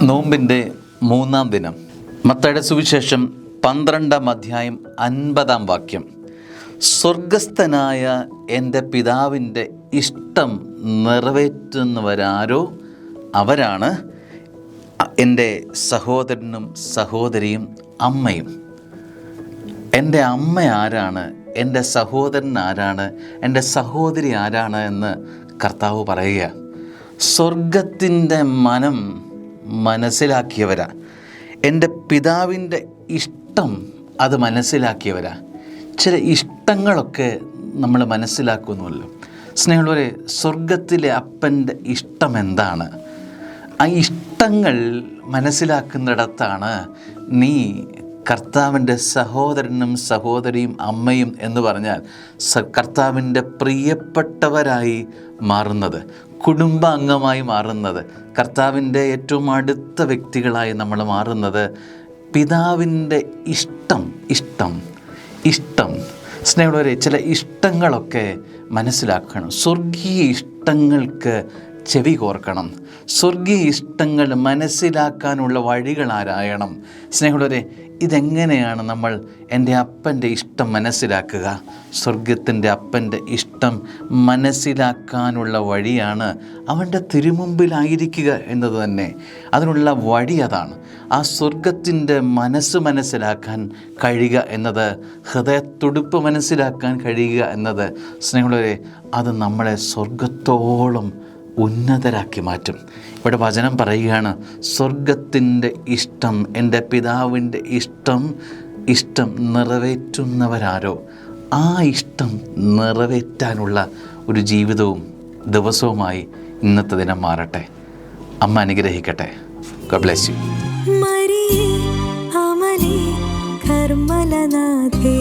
നോമ്പിൻ്റെ 3-ാം ദിനം. മത്തായിയുടെ സുവിശേഷം 12-ാം അധ്യായം 50-ാം വാക്യം. സ്വർഗസ്ഥനായ എൻ്റെ പിതാവിൻ്റെ ഇഷ്ടം നിറവേറ്റുന്നവരാരോ അവരാണ് എൻ്റെ സഹോദരനും സഹോദരിയും അമ്മയും. എൻ്റെ അമ്മ ആരാണ്, എൻ്റെ സഹോദരൻ ആരാണ്, എൻ്റെ സഹോദരി ആരാണ് എന്ന് കർത്താവ് പറയുക. സ്വർഗത്തിൻ്റെ മനം മനസ്സിലാക്കിയവരാ, എൻ്റെ പിതാവിൻ്റെ ഇഷ്ടം അത് മനസ്സിലാക്കിയവരാ. ചില ഇഷ്ടങ്ങളൊക്കെ നമ്മൾ മനസ്സിലാക്കുന്നുവല്ലോ. സ്നേഹമുള്ളവരെ, സ്വർഗത്തിലെ അപ്പൻ്റെ ഇഷ്ടം എന്താണ്? ആ ഇഷ്ടങ്ങൾ മനസ്സിലാക്കുന്നിടത്താണ് നീ കർത്താവിൻ്റെ സഹോദരനും സഹോദരിയും അമ്മയും എന്ന് പറഞ്ഞാൽ കർത്താവിൻ്റെ പ്രിയപ്പെട്ടവരായി മാറുന്നത്, കുടുംബാംഗമായി മാറുന്നത്, കർത്താവിൻ്റെ ഏറ്റവും അടുത്ത വ്യക്തികളായി നമ്മൾ മാറുന്നത്. പിതാവിൻ്റെ ഇഷ്ടം സ്നേഹമുള്ളവരെ, ചില ഇഷ്ടങ്ങളൊക്കെ മനസ്സിലാക്കണം. സ്വർഗീയ ഇഷ്ടങ്ങൾക്ക് ചെവി കോർക്കണം. സ്വർഗീയ ഇഷ്ടങ്ങൾ മനസ്സിലാക്കാനുള്ള വഴികൾ ആരായണം. സ്നേഹമുള്ളവരെ, ഇതെങ്ങനെയാണ് നമ്മൾ എൻ്റെ അപ്പൻ്റെ ഇഷ്ടം മനസ്സിലാക്കുക? സ്വർഗത്തിൻ്റെ അപ്പൻ്റെ ഇഷ്ടം മനസ്സിലാക്കാനുള്ള വഴിയാണ് അവൻ്റെ തിരുമുമ്പിലായിരിക്കുക എന്നത് തന്നെ. അതിനുള്ള വഴി അതാണ്. ആ സ്വർഗത്തിൻ്റെ മനസ്സിലാക്കാൻ കഴിയുക എന്നത്, ഹൃദയത്തുടിപ്പ് മനസ്സിലാക്കാൻ കഴിയുക എന്നത്, സ്നേഹമുള്ളവരെ, അത് നമ്മളെ സ്വർഗത്തോളം ഉന്നതരാക്കി മാറ്റും. ഇവിടെ വചനം പറയുകയാണ്, സ്വർഗത്തിൻ്റെ ഇഷ്ടം, എൻ്റെ പിതാവിൻ്റെ ഇഷ്ടം നിറവേറ്റുന്നവരാരോ ആ ഇഷ്ടം നിറവേറ്റാനുള്ള ഒരു ജീവിതവും ദിവസവുമായി ഇന്നത്തെ ദിനം മാറട്ടെ. അമ്മ അനുഗ്രഹിക്കട്ടെ. God bless you. മരിയേ അമലേ കർമ്മലനാഥേ